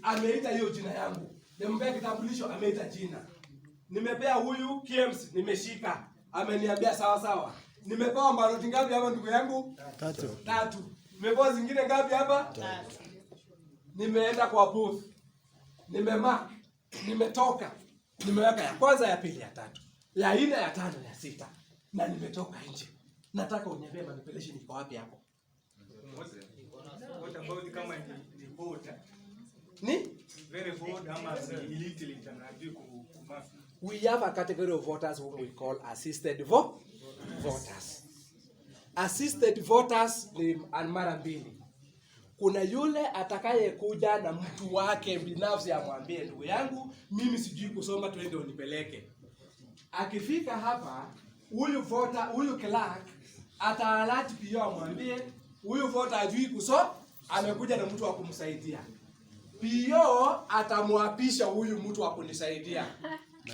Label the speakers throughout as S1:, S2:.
S1: Ameita hiyo jina yangu. Nimempea kitambulisho, ameita jina. Nimepea huyu KMS, nimeshika. Ameniambia sawa sawa. Nimepewa maroti ngapi hapa ndugu yangu? 3. Nimepewa zingine ngapi hapa? 3. Nimeenda kwa booth. Nimemark. Nimetoka. Nimeweka ya kwanza, ya pili, ya tatu, ya 4, ya 5, ya 6. Na nimetoka nje. Nataka uniambie manipulation iko wapi hapo?
S2: What about kama ni voter?
S1: Ni?
S2: Very vote ama illegally tunajua kumasa.
S1: We have a category of voters whom we call assisted voters. Assisted voters ni mara mbili. Kuna yule atakaye kuja na mtu wake binafsi amwambie ndugu yangu mimi sijui kusoma, twende unipeleke. Akifika hapa huyu voter, huyu clerk ataalati pia amwambie huyu voter hajui kusoma, amekuja na mtu wa kumsaidia. Pio atamwapisha huyu mtu wa kunisaidia.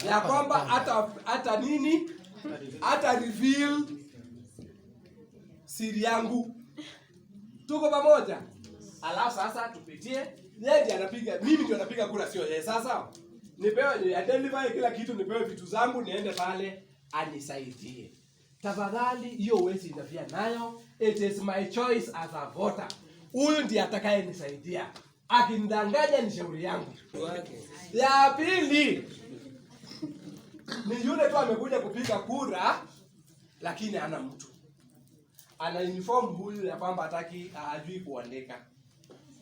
S1: Ya kwamba hata nini? Hata reveal siri yangu. Tuko pamoja? Alafu sasa tupitie. Yeye ndiye anapiga, mimi ndio napiga kura, sio yeye. Sasa nipewe identify kila kitu, nipewe vitu zangu, niende pale anisaidie. Tafadhali hiyo wezi inafia nayo. It is my choice as a voter. Huyu ndiye atakaye nisaidia. Akinidanganya ni shauri yangu. Ya pili ni yule tu amekuja kupiga kura lakini hana mtu. Ana uniform huyu ya kwamba hataki, hajui kuandika.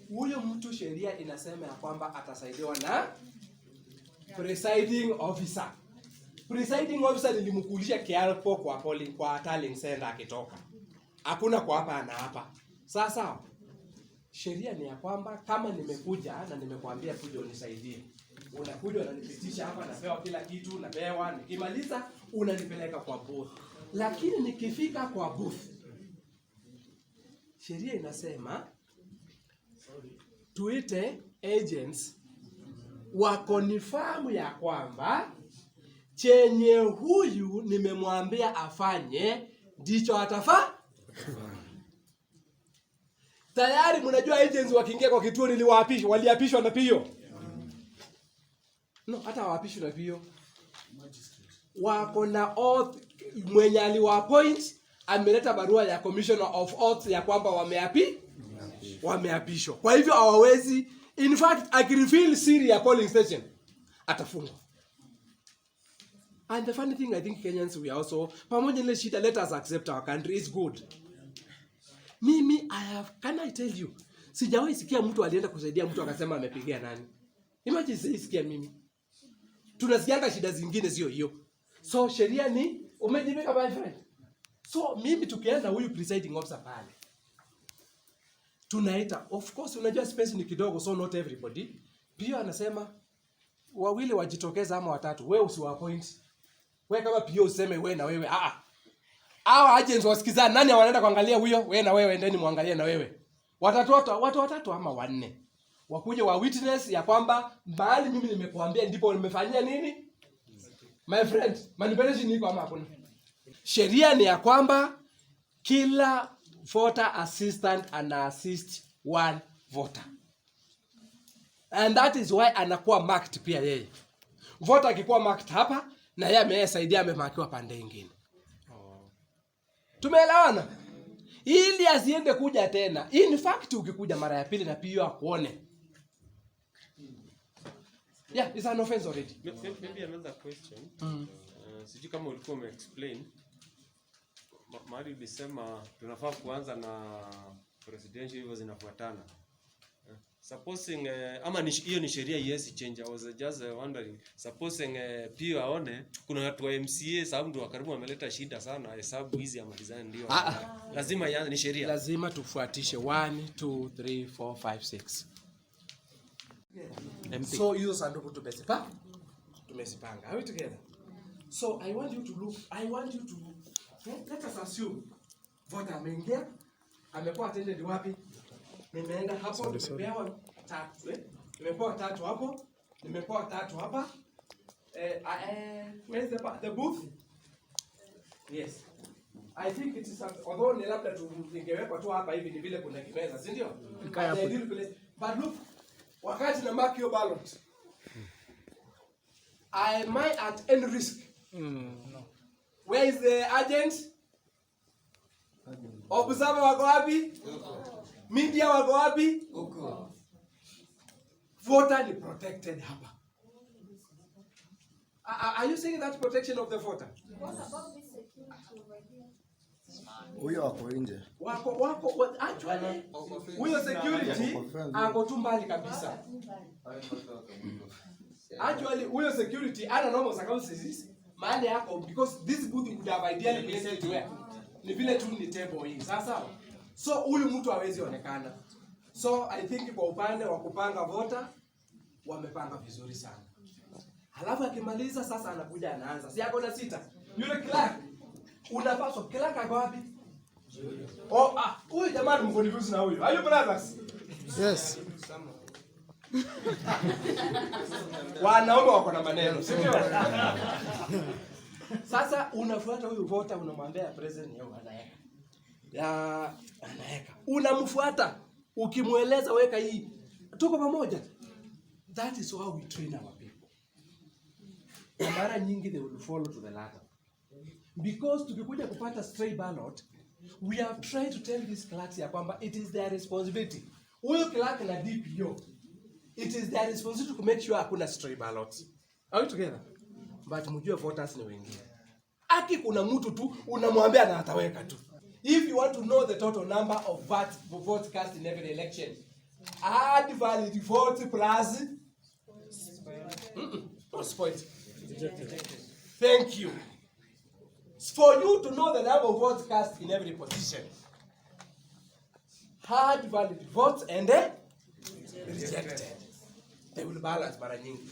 S1: Huyo mtu sheria inasema ya kwamba atasaidiwa na presiding officer. Presiding officer nilimkulisha kiapo kwa tallying center akitoka. Hakuna kwa hapa na hapa. Sasa sheria ni ya kwamba kama nimekuja na nimekuambia kuja unisaidie, unakuja unanipitisha hapa, napewa kila kitu, napewa, nikimaliza unanipeleka kwa booth. Lakini nikifika kwa booth, sheria inasema tuite agents wa confirm ya kwamba chenye huyu nimemwambia afanye ndicho atafanya. Tayari mnajua agents wakiingia kwa kituo niliwaapishwa, waliapishwa na pio. No, hata waapishwa na pio. Wako na oath, mwenye aliwaappoint ameleta barua ya commissioner of oath ya kwamba wameapishwa. Kwa hivyo hawawezi, in fact akireveal siri ya polling station atafungwa. And the funny thing, I think Kenyans we also, pamoja ile shida, let us accept our country is good. Mimi can I tell you, sijawahi sikia mtu alienda kusaidia mtu akasema amepigia nani. Imagine sikia mimi. Tunasikianga shida zingine sio hiyo. So sheria ni umejibika my friend. So mimi tukienda huyu presiding officer pale, tunaita, of course unajua space ni kidogo, so not everybody. Pia anasema wawili wajitokeza ama watatu, wewe usiwaappoint. Wewe kama pia useme wewe na wewe. Hao agents wasikizana, nani wanaenda kuangalia huyo? Wewe na wewe endeni muangalie na wewe. Watu watatu ama 4. Wakuje wa witness ya kwamba mahali mimi nimekuambia ndipo nimefanyia nini? My friend, manipulation iko ama hakuna? Sheria ni ya kwamba kila voter assistant ana assist one voter. And that is why anakuwa marked pia yeye. Voter akikuwa marked hapa na yeye amesaidia amemarkiwa pande nyingine. Tumeelewana? Ili asiende kuja tena. In fact ukikuja mara ya pili na pia akuone. Yeah, it's an offense already.
S3: Maybe another question. Sijui kama ulikuwa umeexplain. Mahali ulisema tunafaa kuanza na presidential, hivyo zinafuatana. Supposing ama hiyo ni sheria, yes change. I was just wondering, supposing pia aone kuna watu wa MCA sababu ndio karibu wameleta shida sana, hesabu hizi ya design ndio. Lazima ni sheria.
S1: Lazima tufuatishe 1 2 3 4 5 6. So hizo sanduku tumesipanga. Are we together? So I want you to let us assume voter ameingia, amekuwa attended wapi? Nimeenda hapo, nimepewa 3, nimepewa 3 hapo, nimepewa 3 hapa. Where's the booth? Yes. I think it is, although ni labda tu ningewekwa tu hapa hivi ni vile kuna kimeza, si ndio? But look, wakati na mark your ballot, am I at any risk?
S2: No.
S1: Where is the agent? Observer wako wapi? Media wako wapi? Voter ni protected hapa. Are you saying that protection of the voter?
S4: What about this security over here?
S5: Huyo wako nje.
S1: Actually, huyo security ako tu mbali kabisa. Actually, huyo security ana normal circumstances mahali yako, because this booth would have ideally placed it where ni vile tu ni table hii. Sasa so huyu mtu hawezi onekana. So I think kwa upande wa kupanga voter wamepanga vizuri sana. Halafu akimaliza sasa anakuja anaanza. Si yako na sita. Yule clerk unapaswa clerk ako wapi? Oh, huyu jamaa tumconfuse na huyu. Are you brothers?
S5: Yes.
S1: Wanaume wako na maneno, si ndio? Sasa unafuata huyu voter, unamwambia president yeye anaweka. Anaweka. Unamfuata, ukimueleza weka hii. Tuko pamoja. That is how we train our people. Mara nyingi they will follow to the ladder. Because tukikuja kupata stray ballot, we have tried to tell these clerks ya kwamba it is their responsibility. Huyo clerk na DPO, it is their responsibility to make sure hakuna stray ballots. Are we together? But mjue voters ni wengine. Aki kuna mtu tu unamwambia na ataweka tu. If you want to know the total number of votes cast in every election, add valid votes plus spoiled. Thank you. For you to know the number of votes cast in every position, hard valid votes and rejected. They will balance mara nyingi.